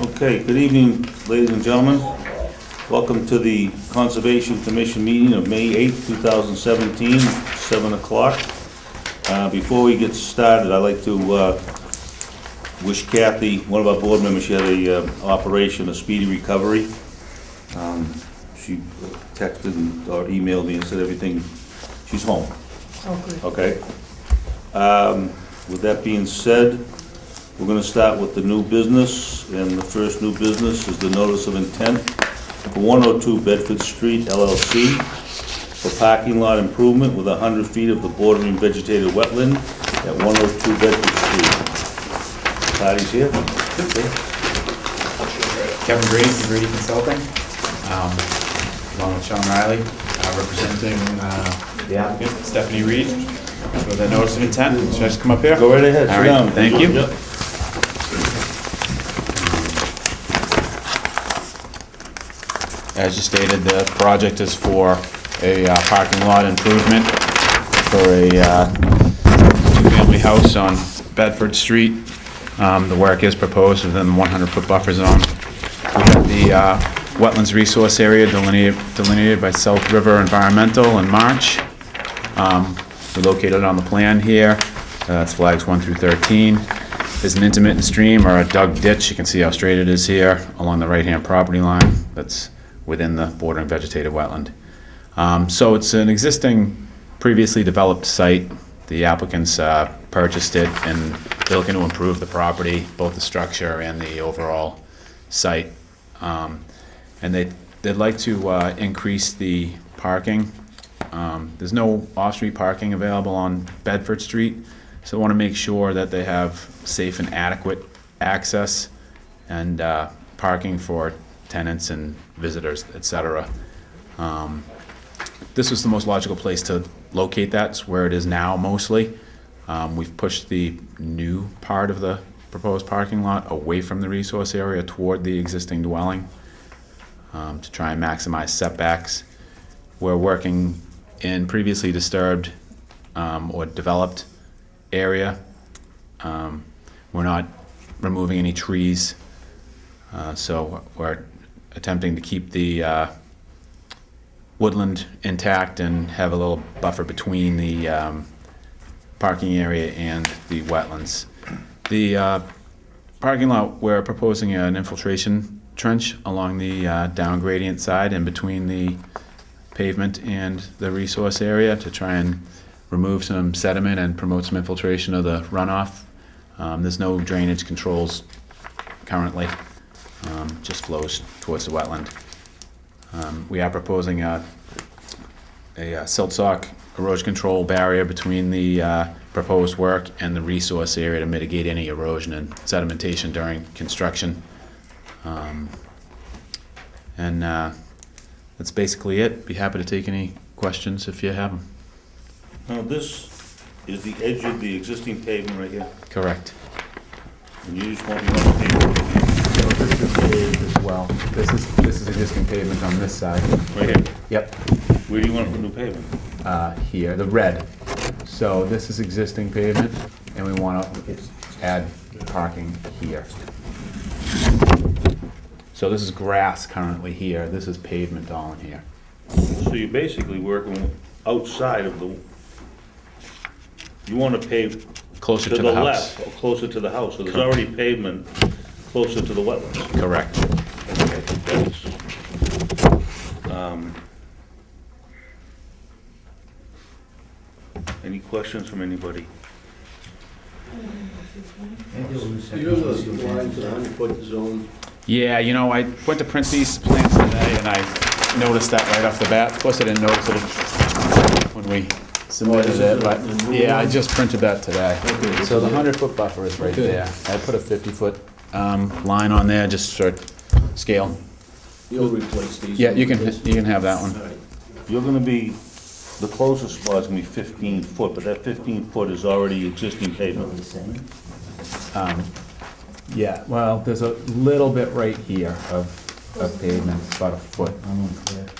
Okay, good evening, ladies and gentlemen. Welcome to the Conservation Commission meeting of May 8th, 2017, 7 o'clock. Before we get started, I'd like to wish Kathy, one of our board members, she had a operation, a speedy recovery. She texted or emailed me and said everything, she's home. Oh, good. Okay. With that being said, we're going to start with the new business, and the first new business is the notice of intent for 102 Bedford Street LLC for parking lot improvement with 100 feet of the bordering vegetated wetland at 102 Bedford Street. Patty's here. Kevin Green from Grady Consulting, along with Sean Riley, representing the applicant, Stephanie Reed, with a notice of intent. Should I just come up here? Go right ahead. All Sit right, down. thank you. Yep. As you stated, the project is for a parking lot improvement for a two-family house on Bedford Street. The work is proposed within the 100-foot buffer zone. We have the wetlands resource area delineated by South River Environmental in March. We're located on the plan here. It's flags 1 through 13. There's an intermittent stream or a dug ditch. You can see how straight it is here along the right-hand property line. That's within the bordering vegetated wetland. So it's an existing, previously developed site. The applicants purchased it, and they're looking to improve the property, both the structure and the overall site. And they'd like to increase the parking. There's no off-street parking available on Bedford Street, so they want to make sure that they have safe and adequate access and parking for tenants and visitors, etc. This was the most logical place to locate that. It's where it is now mostly. We've pushed the new part of the proposed parking lot away from the resource area toward the existing dwelling to try and maximize setbacks. We're working in previously disturbed or developed area. We're not removing any trees, so we're attempting to keep the woodland intact and have a little buffer between the parking area and the wetlands. The parking lot, we're proposing an infiltration trench along the down gradient side in between the pavement and the resource area to try and remove some sediment and promote some infiltration of the runoff. There's no drainage controls currently, just flows towards the wetland. We are proposing a silt sock erosion control barrier between the proposed work and the resource area to mitigate any erosion and sedimentation during construction. And that's basically it. Be happy to take any questions if you have them. Now, this is the edge of the existing pavement right here, Correct. and you just want me to pavement So this is paved as well. This is existing pavement on this side. right here. Yep. Where do you want to put new pavement? Here, the red. So this is existing pavement, and we want to add parking here. So this is grass currently here. This is pavement all in here. So you're basically working outside of the, you want to pave Closer to to the the house. left, or closer to the house, so there's already pavement closer to the wetlands. Correct. Any questions from anybody? You have the line for the 100-foot zone. Yeah, you know, I went to print these plans today, and I noticed that right off the bat. Of course, I didn't notice it when we submitted it, but yeah, I just printed that today. So the 100-foot buffer is right there. I put a 50-foot line on there, just for scale. You'll replace these. Yeah, you can have that one. All right. You're gonna be, the closest spot's gonna be 15 foot, but that 15 foot is already existing pavement. Yeah, well, there's a little bit right here of pavement, about a foot,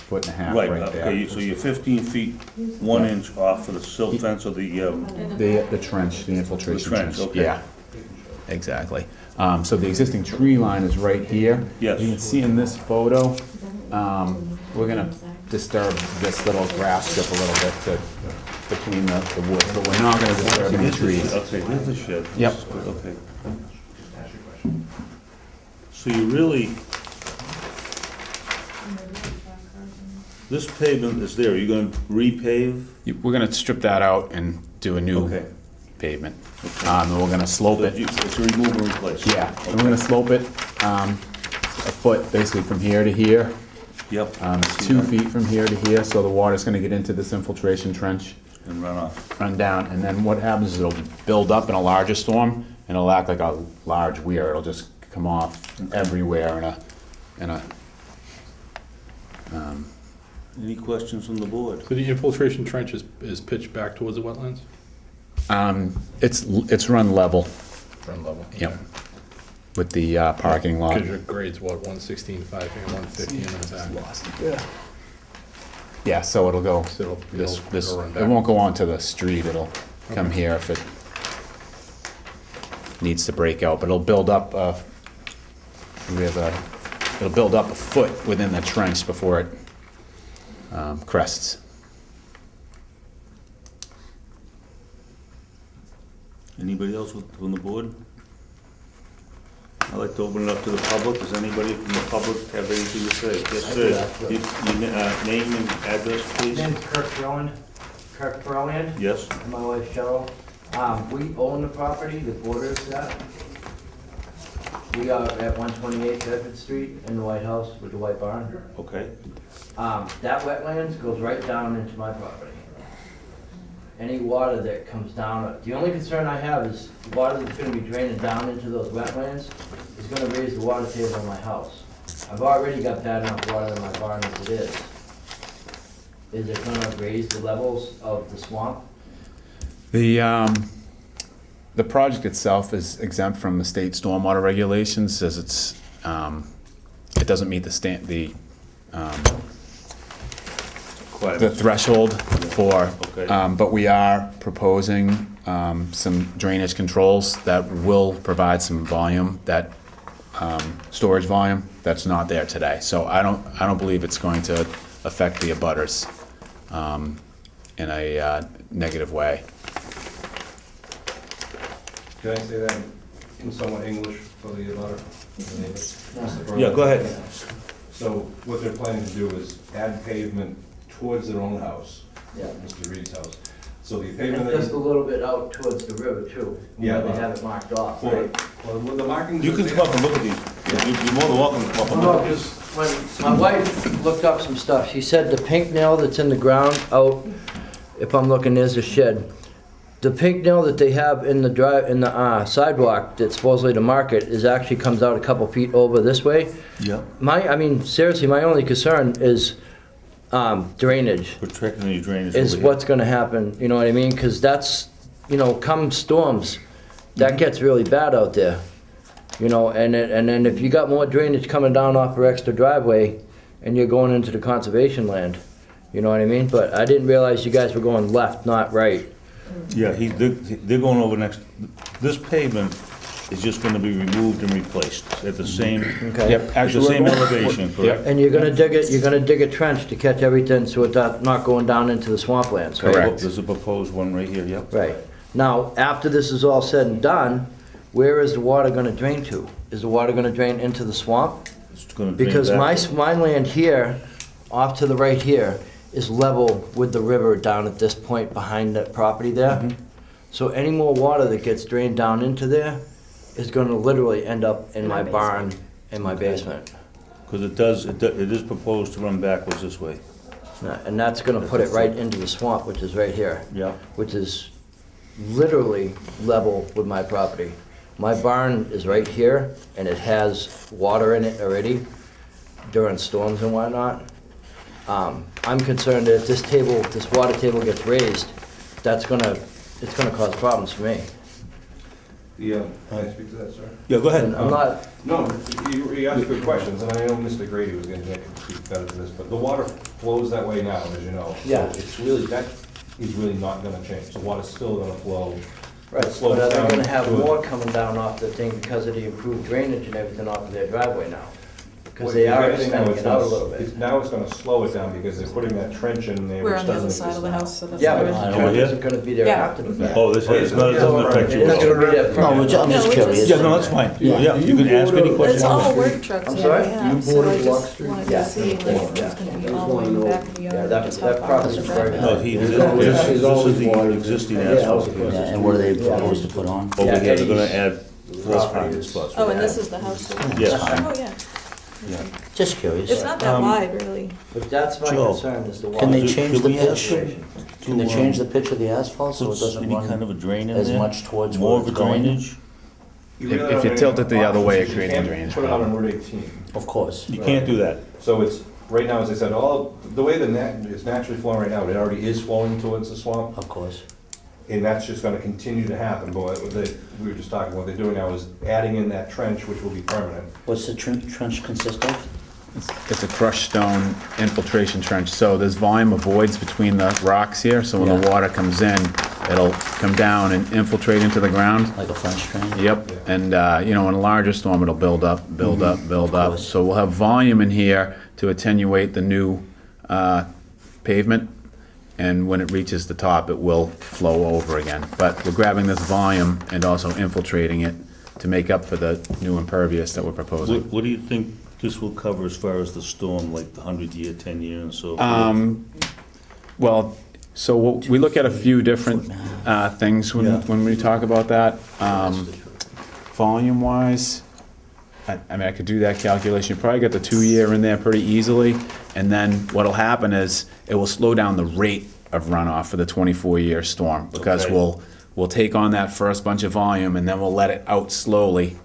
foot and a half Right, right okay, there. so you're 15 feet, 1 inch off of the silt fence of the, The trench, the infiltration The trench, trench. okay. Yeah, exactly. So the existing tree line is right here. Yes. You can see in this photo, we're gonna disturb this little grass strip a little bit between the woods, but we're not gonna disturb any trees. Okay, here's the shed. Yep. Okay. So you really, this pavement is there, you're gonna repave? We're gonna strip that out and do a new Okay. pavement. And we're gonna slope it. It's a remove and replace? Yeah, and we're gonna slope it a foot, basically from here to here. Yep. It's 2 feet from here to here, so the water's gonna get into this infiltration trench, And run off. run down, and then what happens is it'll build up in a larger storm, and it'll act like a large weir. It'll just come off everywhere in a. Any questions from the board? So the infiltration trench is pitched back towards the wetlands? It's run level, Front level? yep, with the parking lot. Because your grade's what, 116.5 and 150 in the back? Yeah, so it'll go, So it'll this, go run it back. won't go onto the street, it'll come here if it needs to break out, but it'll build up, it'll build up a foot within the trench before it crests. Anybody else from the board? I'd like to open it up to the public. Does anybody from the public have anything to say? Yes, sir. Name and address, please? My name's Kirk Perlian, Yes? and my wife Cheryl. We own the property, the borders that. We are at 128 Bedford Street in the White House with the white barn. Okay. That wetlands goes right down into my property. Any water that comes down, the only concern I have is water that's gonna be draining down into those wetlands is gonna raise the water table in my house. I've already got bad enough water in my barn as it is. Is it gonna raise the levels of the swamp? The project itself is exempt from the state stormwater regulations, as it doesn't meet the threshold for, Okay. but we are proposing some drainage controls that will provide some volume, that storage volume that's not there today. So I don't believe it's going to affect the abutters in a negative way. Can I say that in somewhat English for the abutter? the neighbors? Yeah, go ahead. So what they're planning to do is add pavement towards their own house, Yeah. Mr. Reed's house. So the And pavement just a that little bit out towards the river too. Yeah, They but- have it marked off, well, right? well, with the markings. You can that come they- up and look at these. You're more than welcome to come up and No, look. because when my wife looked up some stuff, she said the pink nail that's in the ground out, if I'm looking, there's a shed. The pink nail that they have in the sidewalk that's supposedly to market is actually comes out a couple feet over this way. Yeah. I mean, seriously, my only concern is drainage. Protecting your drainage Is over here. what's gonna happen, you know what I mean? Because that's, come storms, that gets really bad out there. And then if you got more drainage coming down off your extra driveway, and you're going into the conservation land, you know what I mean? But I didn't realize you guys were going left, not right. Yeah, they're going over next, this pavement is just gonna be removed and replaced at the same, Okay? Yep, at the actually, same we're going- elevation, correct? And you're gonna dig a trench to catch everything so it's not going down into the swamplands, right? Correct. There's a proposed one right here, yep. Right. Now, after this is all said and done, where is the water gonna drain to? Is the water gonna drain into the swamp? It's gonna drain Because back. my land here, off to the right here, is level with the river down at this point behind that property there. So any more water that gets drained down into there is gonna literally end up in my barn, in my basement. Because it is proposed to run backwards this way. And that's gonna put it right into the swamp, which is right here, Yeah. which is literally level with my property. My barn is right here, and it has water in it already during storms and whatnot. I'm concerned that if this water table gets raised, it's gonna cause problems for me. Can I speak to that, sir? Yeah, go ahead. And I'm not, No, you asked good questions, and I know Mr. Grady was gonna speak better to this, but the water flows that way now, as you know. Yeah. So it's really, that is really not gonna change. The water's still gonna flow Right, slow but are it they down gonna have to a- more coming down off the thing because of the improved drainage and everything off of their driveway now? Because What they you're are getting now, extending it's it out a gonna- little bit. Now it's gonna slow it down because they're putting that trench in there, We're which on the doesn't other exist side of the now. house, so that's. Yeah, why but we're- the Over trench here? isn't gonna be there Yeah. after the fact. Oh, this is, it doesn't affect you It's at gonna all. be there. No, I'm just No, we curious. just- Yeah, no, that's fine. Yeah, you can ask any question. It's all work trucks I'm that sorry? we You have, so border I Block just Street? wanted Yeah. to see, like, if it's gonna be all the way in the back of the Yeah, yard, that- just that how far property's is the very- driveway? No, he, There's this always- this there's is always the water. existing Yeah, asphalt. yeah, here. and what are they proposed to put on? Over Yeah, here, they're gonna Eddie's- add four parking spots. Oh, and this is the house? Yes. Oh, yeah. Just curious. It's not that wide, really. But that's my Joe, concern is the water. Can they Do- change do the we have pitch? to- Can they change the pitch of the asphalt so it Puts doesn't any kind run of a drain in as there? much towards More where of a it's going? drainage? You If- really if don't you have tilt any it the other way, it options. creates You a can't drainage Put it out on problem. Route 18. Of course. You can't do that. So it's, right now, as I said, all, the way it's naturally flowing right now, it already is flowing towards the swamp, Of course. and that's just gonna continue to happen, but we were just talking, what they're doing now is adding in that trench, which will be permanent. What's the trench consist of? It's a crushed stone infiltration trench, so there's volume of voids between the rocks here, so when the Yeah. water comes in, it'll come down and infiltrate into the ground. Like a French drain? Yep, and, you know, in a larger storm, it'll build up, build up, build up. course. So we'll have volume in here to attenuate the new pavement, and when it reaches the top, it will flow over again. But we're grabbing this volume and also infiltrating it to make up for the new impervious that we're proposing. What do you think this will cover as far as the storm, like the 100-year, 10-year and so forth? Well, so we look at a few different things Yeah. when we talk about that. Volume-wise, I mean, I could do that calculation, probably get the 2-year in there pretty easily, and then what'll happen is, it will slow down the rate of runoff for the 24-year storm, because Okay. we'll take on that first bunch of volume, and then we'll let it out slowly.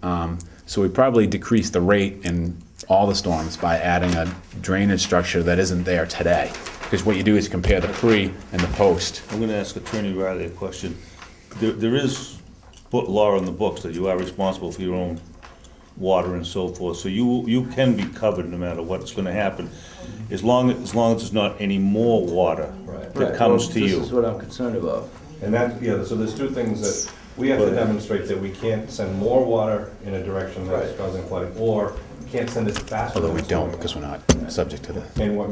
So we probably decrease the rate in all the storms by adding a drainage structure that isn't there today. Because what you do is compare the pre and the post. I'm gonna ask Attorney Riley a question. There is law in the books that you are responsible for your own water and so forth, so you can be covered no matter what's gonna happen, as long as there's not any more water that Right, comes well, to you. This is what I'm concerned about. And that, yeah, so there's two things that we have to demonstrate, that we can't send more water in a direction that's Right. causing flooding, or can't send it faster. Although than we it's don't, going. because we're not subject to the. And what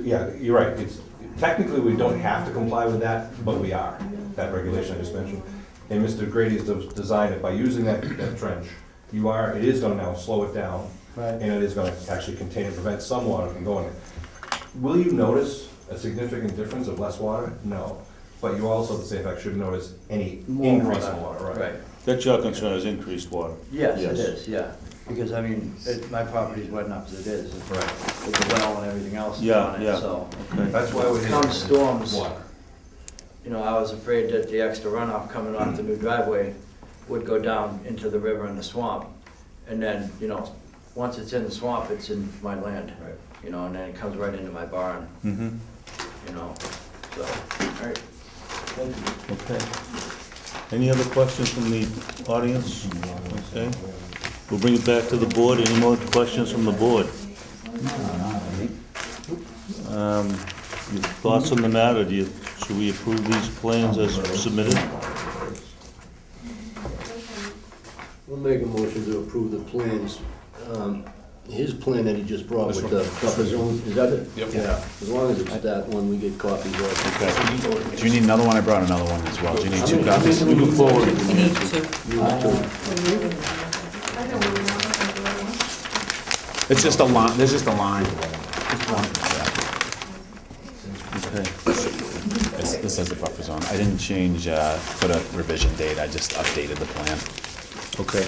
yeah, you're right, it's, technically, we don't have to comply with that, but we are, that regulation I just mentioned. And Mr. Grady has designed it by using that trench, it is gonna now slow it down, Right. and it is gonna actually contain and prevent some water from going in. Will you notice a significant difference of less water? No. But you also, at the same fact, should notice any More increase in water, right? Right. That's your concern, is increased water? Yes, Yes. it is, yeah. Because, I mean, my property's wet enough as it is, Right. with the well and everything else Yeah, on yeah. it, so. Okay. That's why we're. Come storms. Water. You know, I was afraid that the extra runoff coming off the new driveway would go down into the river and the swamp. And then, you know, once it's in the swamp, it's in my land. Right. You know, and then it comes right into my barn, Mm-hmm, you know, so, all right. Thank you. okay. Any other questions from the audience? Okay. We'll bring it back to the board. Any more questions from the board? Your thoughts on the matter? Should we approve these plans as submitted? We'll make a motion to approve the plans. His plan that he just brought with the buffer zone, is that it? Yep. Yeah, as long as it's that one, we get copies of. Do you need another one? I brought another one as well. Do you need two How many- copies? We move forward. It's just a line, there's just a line. Just one. Okay. This has a buffer zone. I didn't change, put a revision date, I just updated the plan. Okay.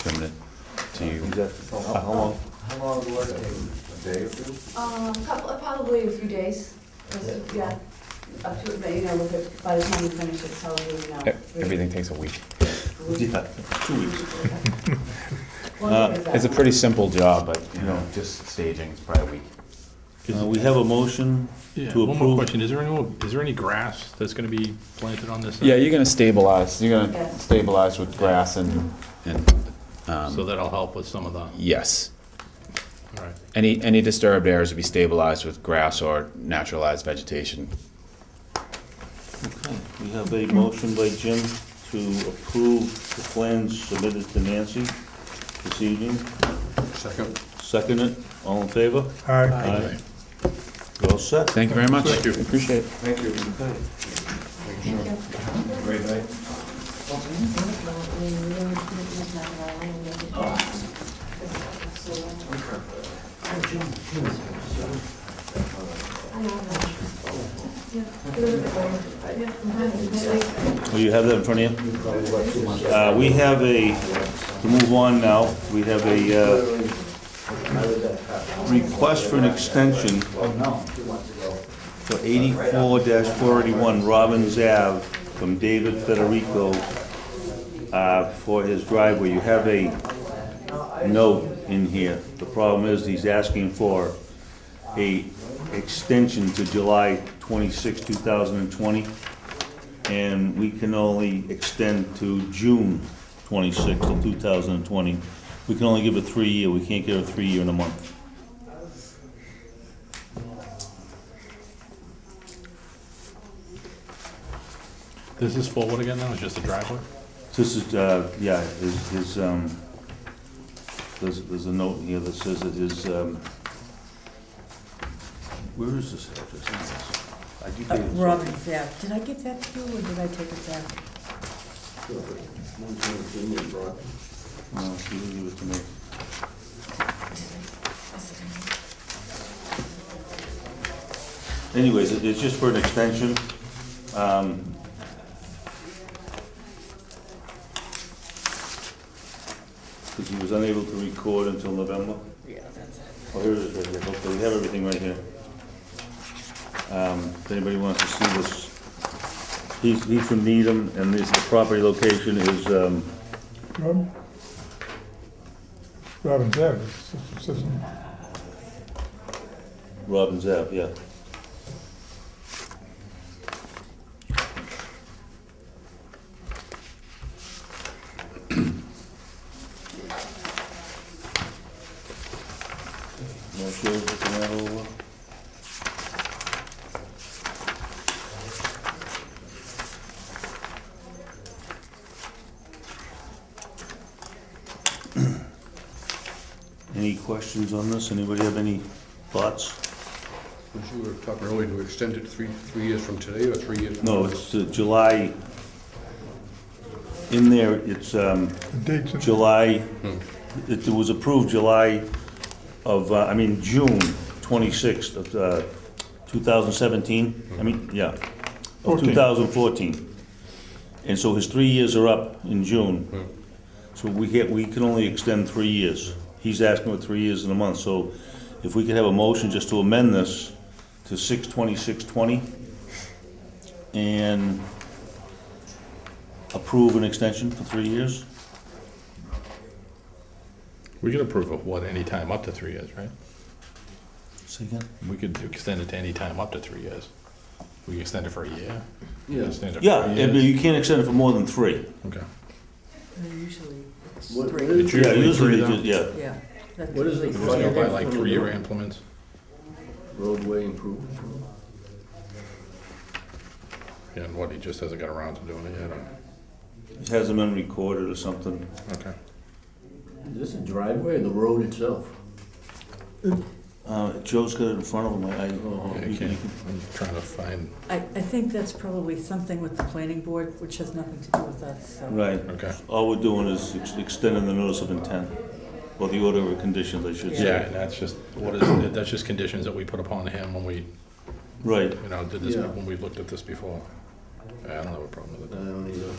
Trimmed it to you. How long? How long will the work take? A day or two? Probably a few days, yeah, up to, you know, with it, by the time you finish it, probably, you know. Everything takes a week. Yeah, 2 weeks. It's a pretty simple job, but, you know, just staging is probably a week. We have a motion Yeah, to one more approve. question, is there any grass that's gonna be planted on this? Yeah, you're gonna stabilize, you're gonna Yeah. stabilize with grass and, So that'll help with some of the, yes. all right. Any disturbed areas will be stabilized with grass or naturalized vegetation. Okay, we have a motion by Jim to approve the plans submitted to Nancy this evening. Second. Second it, all in favor? Aye. You all set? Thank you very much. Thank you. Appreciate it. Thank you. Great night. Oh, you have that in front of you? We have to move on now, we have a request for an extension for 84-481 Robbins Ave from David Federico for his driveway. You have a note in here. The problem is he's asking for a extension to July 26, 2020, and we can only extend to June 26 of 2020. We can only give a 3-year, we can't give a 3-year in a month. This is for what again now? It's just a driveway? This is, yeah, there's a note here that says that his, where is this address? I do think it's- Robin's, yeah. Did I give that to you, or did I take it back? No, you didn't give it to me. Anyways, it's just for an extension. Because he was unable to record until November. Yeah, that's it. Oh, here it is right here. Okay, we have everything right here. If anybody wants to see this, he's from Needham, and the property location is, Robin's Ave, it says, Robbins Ave, yeah. Not sure what's the matter over. Any questions on this? Anybody have any thoughts? Was you talking earlier to extend it 3 years from today or 3 years? No, it's July, in there, it's the dates, July, it was approved July of, June 26th of 2017, yeah, of 14. 2014. And so his 3 years are up in June. So we can only extend 3 years. He's asking for 3 years and a month, so if we could have a motion just to amend this to 6/26/20 and approve an extension for 3 years? We could approve of what, any time up to 3 years, right? Say again? We could extend it to any time up to 3 years. We can extend it for a year. We can Yeah. extend it for Yeah, 3 but years. you can't extend it for more than 3. Okay. Usually it's What- 3. It's Yeah, usually usually 3 they though. just, yeah. Yeah. That's What is the usually Just go by Fire like from the 3-year road. implements. Roadway improvement. Yeah, and what, he just hasn't got around to doing it yet? It hasn't been recorded or something. Okay. Is this a driveway or the road itself? Joe's got it in front of him. Yeah, you can't, I'm trying to find, I think that's probably something with the planning board, which has nothing to do with us, so. Right. okay. All we're doing is extending the notice of intent, or the order of conditions, I should Yeah, say. and that's just, that's just conditions that we put upon him when we, Right. did this, Yeah. when we looked at this before. Yeah, I don't have a problem with I it. don't either.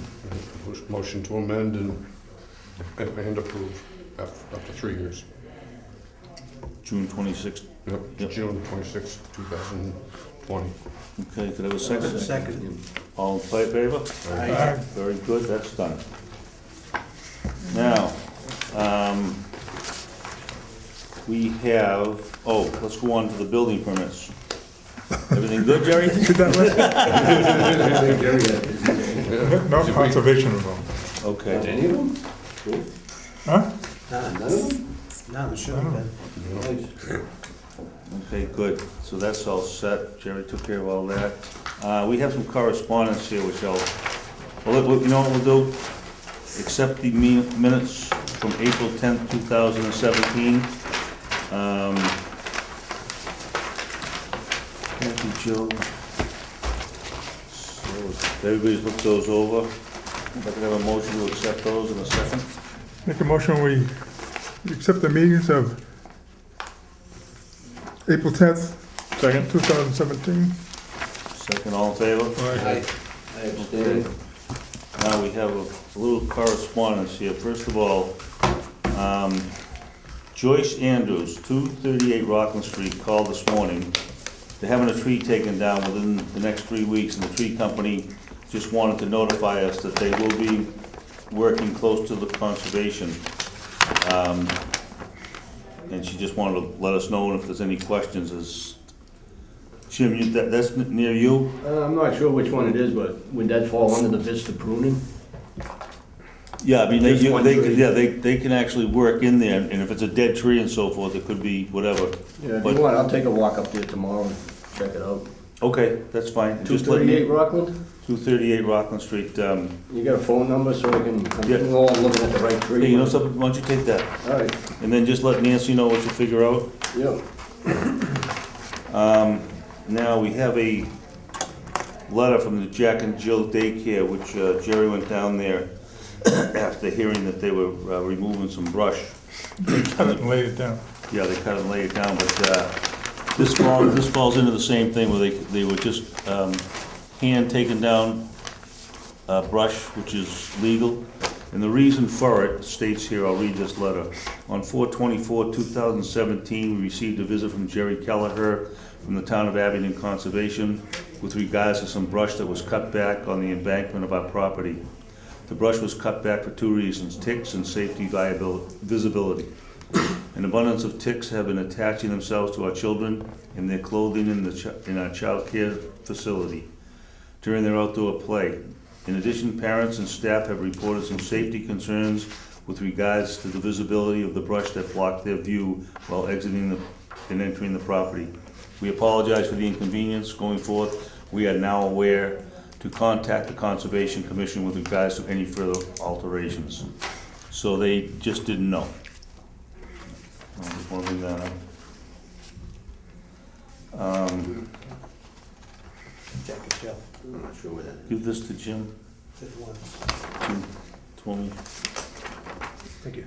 Motion to amend and approve up to 3 years. June 26th. Yep, Yep. June 26, 2020. Okay, could I have a second? Second. All in favor? Aye. Very good, that's done. Now, we have, let's go on to the building permits. Everything good, Jerry? no conservation involved. Okay. Any of them? Cool. Huh? None of them? I don't know. Nice. Okay, good. So that's all set. Jerry took care of all that. We have some correspondence here, which you know what we'll do? Accept the minutes from April 10th, 2017. Thank you, Joe. So, everybody's looked those over. If I could have a motion to accept those in a second. Make a motion, we accept the meetings of April 10th, 2017. Second, all in favor? I abstain. Now we have a little correspondence here. First of all, Joyce Andrews, 238 Rockland Street, called this morning. They're having a tree taken down within the next 3 weeks, and the tree company just wanted to notify us that they will be working close to the conservation. And she just wanted to let us know if there's any questions. Jim, that's near you? I'm not sure which one it is, but would that fall under the vista pruning? Yeah, I mean, Just one tree. they can actually work in there, and if it's a dead tree and so forth, it could be whatever. Yeah, if But- you want, I'll take a walk up there tomorrow and check it out. Okay, that's fine. Just let me- 238 Rockland? 238 Rockland Street. You got a phone number so I can, Yeah. know I'm looking at the right tree? Hey, you know something, why don't you take that? All right, And then just let Nancy know what you figure out. yeah. Now, we have a letter from the Jack and Jill Daycare, which Jerry went down there after hearing that they were removing some brush. They cut it and laid it down. Yeah, they cut and lay it down, but this falls into the same thing where they were just hand taking down brush, which is legal. And the reason for it states here, I'll read this letter. On 4/24/2017, we received a visit from Jerry Kelleher from the town of Abington Conservation with regards to some brush that was cut back on the embankment of our property. The brush was cut back for 2 reasons: ticks and safety visibility. An abundance of ticks have been attaching themselves to our children and their clothing in our child care facility during their outdoor play. In addition, parents and staff have reported some safety concerns with regards to the visibility of the brush that blocked their view while exiting and entering the property. We apologize for the inconvenience. Going forth, we are now aware to contact the Conservation Commission with regards to any further alterations. So they just didn't know. I just want to bring that up. Jack and Jill. I'm not sure where that is. Give this to Jim. There's one. Jim told me. Thank you.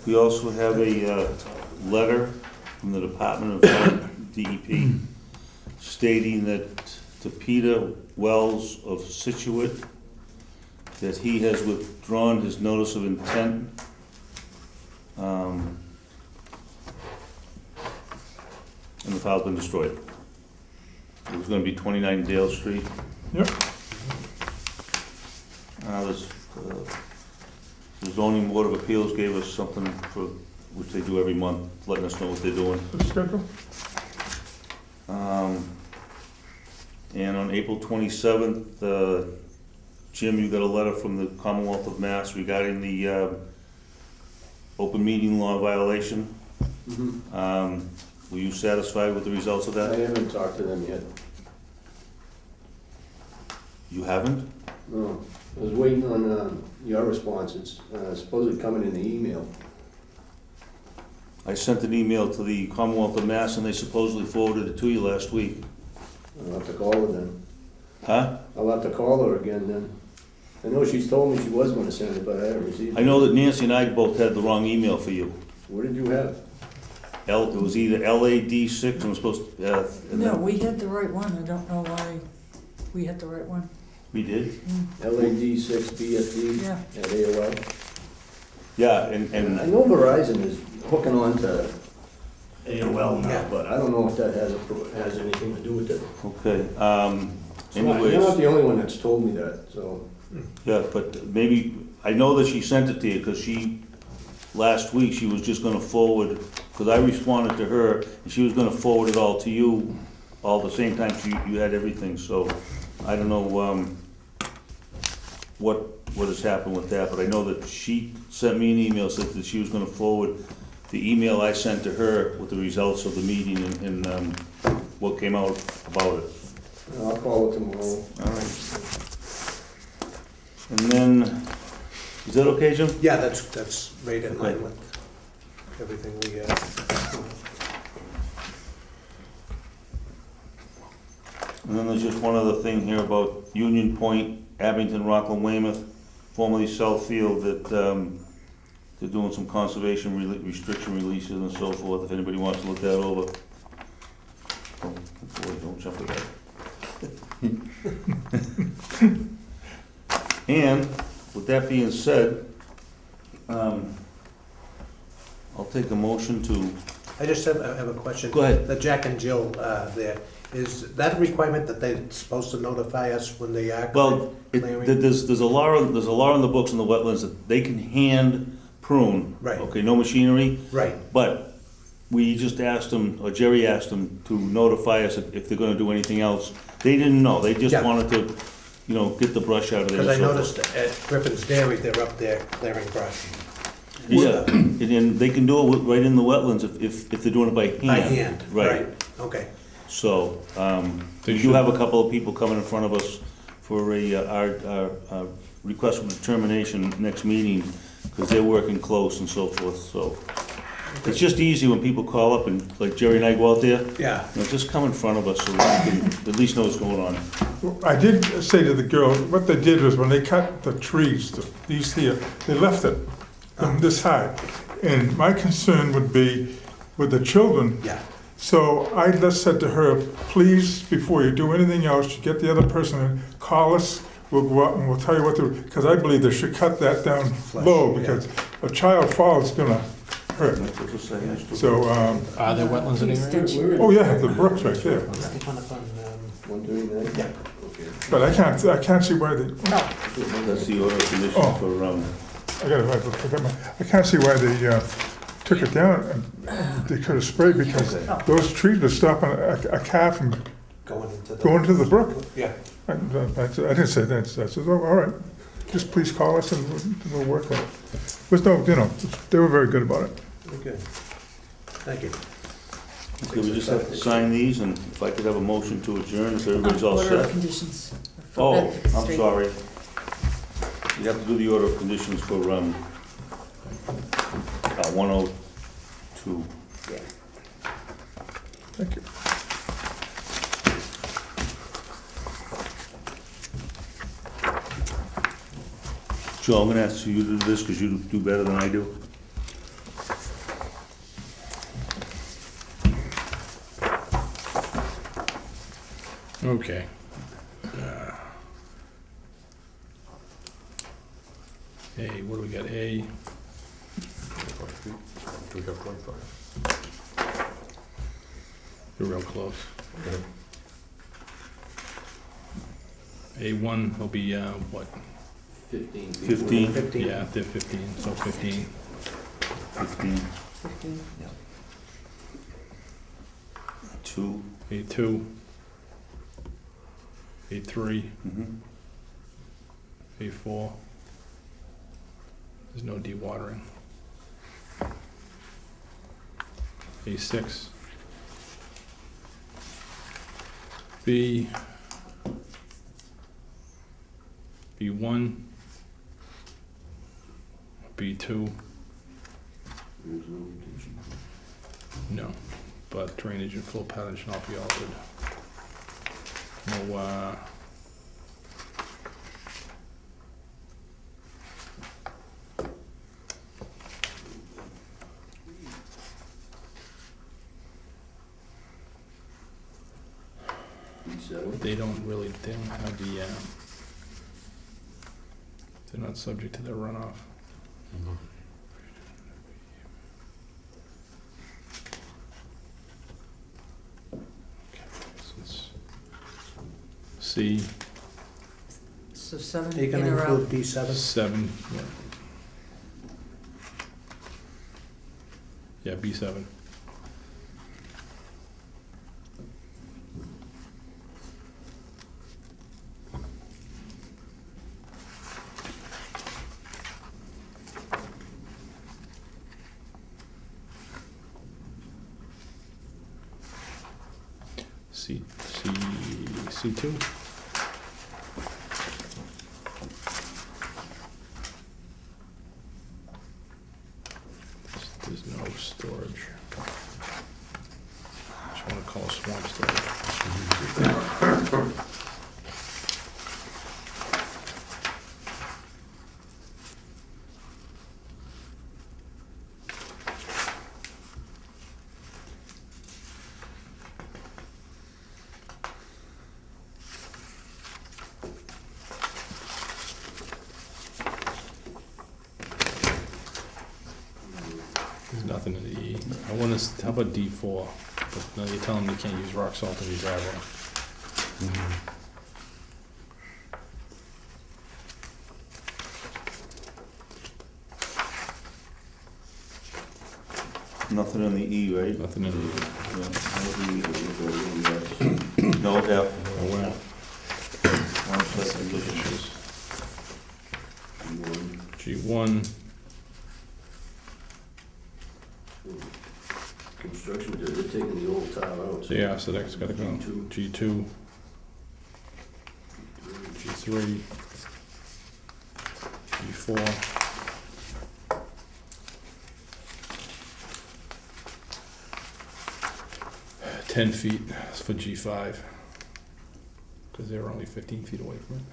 We also have a letter from the Department of DEP stating that to Peter Wells of Situate, that he has withdrawn his notice of intent. And the file's been destroyed. It was gonna be 29 Dale Street. Yep. The zoning board of appeals gave us something for, which they do every month, letting us know what they're doing. The schedule? And on April 27th, Jim, you got a letter from the Commonwealth of Mass regarding the open meeting law violation. Were you satisfied with the results of I that? haven't talked to them yet. You haven't? No, I was waiting on your response. It's supposedly coming in the email. I sent an email to the Commonwealth of Mass and they supposedly forwarded it to you last week. I'll have to call her then. Huh? I'll have to call her again then. I know she's told me she was gonna send it, but I haven't received it. I know that Nancy and I both had the wrong email for you. What did you have? It was either LAD6 and was supposed to, and No, then- we had the right one, I don't know why we had the right one. We did? LAD6 BSD Yeah. at AOL. Yeah, I and, know Verizon is hooking on to AOL now, but I don't know if that has anything to do with it. okay, You're not anyways, the only one that's told me that, so. yeah, but maybe, I know that she sent it to you, because last week, she was just gonna forward, because I responded to her, and she was gonna forward it all to you, all at the same time, so you had everything, so I don't know, what has happened with that, but I know that she sent me an email, said that she was gonna forward the email I sent to her with the results of the meeting and what came out about it. I'll call it tomorrow. All right. And then, is that okay, Jim? Yeah, that's right in line with everything we, And then there's just one other thing here about Union Point, Abington, Rockland, Weymouth, formerly Southfield, that they're doing some conservation restriction releases and so forth, if anybody wants to look that over. Oh, boy, don't jump to that. And, with that being said, I'll take a motion to, I just have a question. Go ahead. The Jack and Jill there, is that a requirement that they're supposed to notify us when they are well, clearing? there's a law in the books in the wetlands that they can hand prune. Right. Okay, no machinery. Right, But we just asked them, or Jerry asked them to notify us if they're gonna do anything else. They didn't know, they just Yeah. wanted to, get the brush out of there. because I and so noticed at Griffin's Dairy, they're up there clearing brush. forth. Yeah, and then they can do it right in the wetlands if they're doing it by hand. By hand, right, okay. So, They we do should- have a couple of people coming in front of us for our request for determination next meeting, because they're working close and so forth, so. It's just easy when people call up and, like Jerry and I go out there, Yeah, just come in front of us so we can at least know what's going on. I did say to the girl, what they did was when they cut the trees, these here, they left it this high. And my concern would be with the children. yeah, So I just said to her, please, before you do anything else, you get the other person in, call us, we'll go out and we'll tell you what to, because I believe they should cut that down low, because a child fall is gonna hurt. So, Are there wetlands in the area? oh yeah, the brook's right there. Stick on up on, 139? Yeah. Okay. But I can't see why they, That's the order of conditions Oh. for, I can't see why they took it down. And they could have sprayed, because those trees would stop a car from going to the brook. yeah. I didn't say that, so I said, oh, all right, just please call us and we'll work on it. There's no, they were very good about it. Okay, thank you. okay, we just have to sign these, and if I could have a motion to adjourn, if everybody's all Order of set. conditions. for Oh, Bedford I'm Street. sorry. You have to do the order of conditions for, 102. Thank you. Joe, I'm gonna ask you to do this, because you do better than I do. Okay. A, what do we got? A, Do we have 25? you're real close. A1 will be, what? 15. 15. 15. Yeah, they're 15, so 15. 15. 15. 2. A2. A3. Mhm. A4. There's no dewatering. A6. B. B1. B2. No, but drainage and flow patterns should not be altered. No, they don't have the, they're not subject to the runoff. C, So 7 You can in a row. include B7. 7, yeah. Yeah, B7. C2. There's no storage. Just want to call it swamp storage. There's nothing in the E. I want to, how about D4? But no, you're telling me you can't use rock salt in your driveway. Nothing in the E, right? Nothing in the E. No F. Oh, wow. One set conditions. G1, Construction, they're taking the old tile out. so yeah, so that's gotta go. G2, G3, G4. $10 feet for G5, because they were only 15 feet away from it.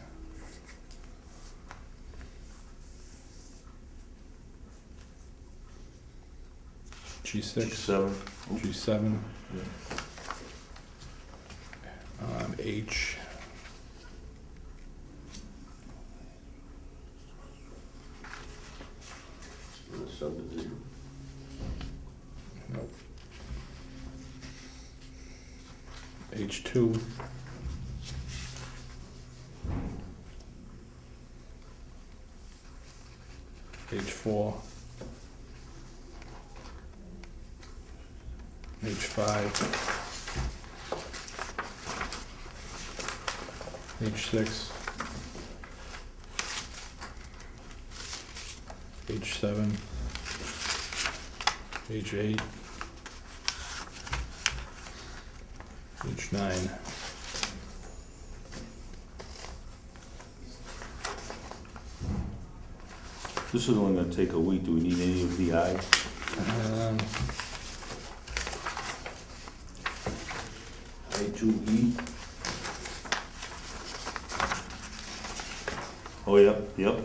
G6, 7. G7, H, Subdivision. nope. H2, H4, H5, H6, H7, H8, H9. This is only gonna take a week. Do we need any of the I? I2E? Oh, yep, yep.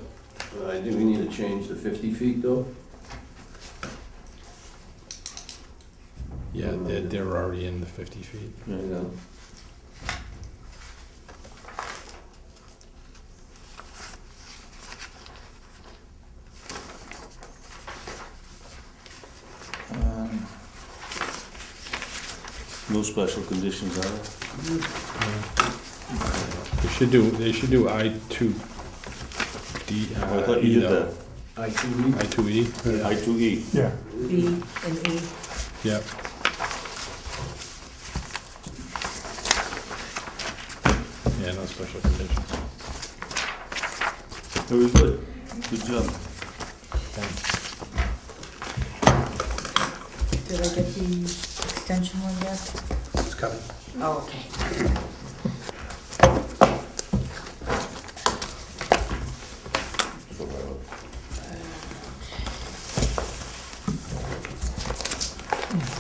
I think we need to change the 50 feet though. Yeah, they're already in the 50 feet. Yeah. No special conditions, are there? They should do I2D. Oh, I thought you did that. I2E? I2E. I2E. Yeah. B and E. Yep. Yeah, no special conditions. Very good. Good job. Did I get the extension one back? It's coming. Oh, okay.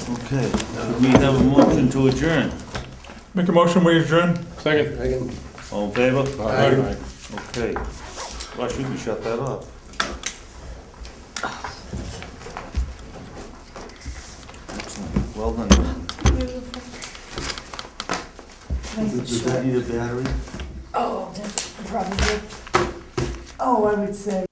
Okay, we have a motion to adjourn. Make a motion, we adjourn? Second. I can, All in favor? Aye. Okay. Russ, you can shut that off. Excellent. Well done. Does that need a battery? Oh, that's probably, oh, I would say.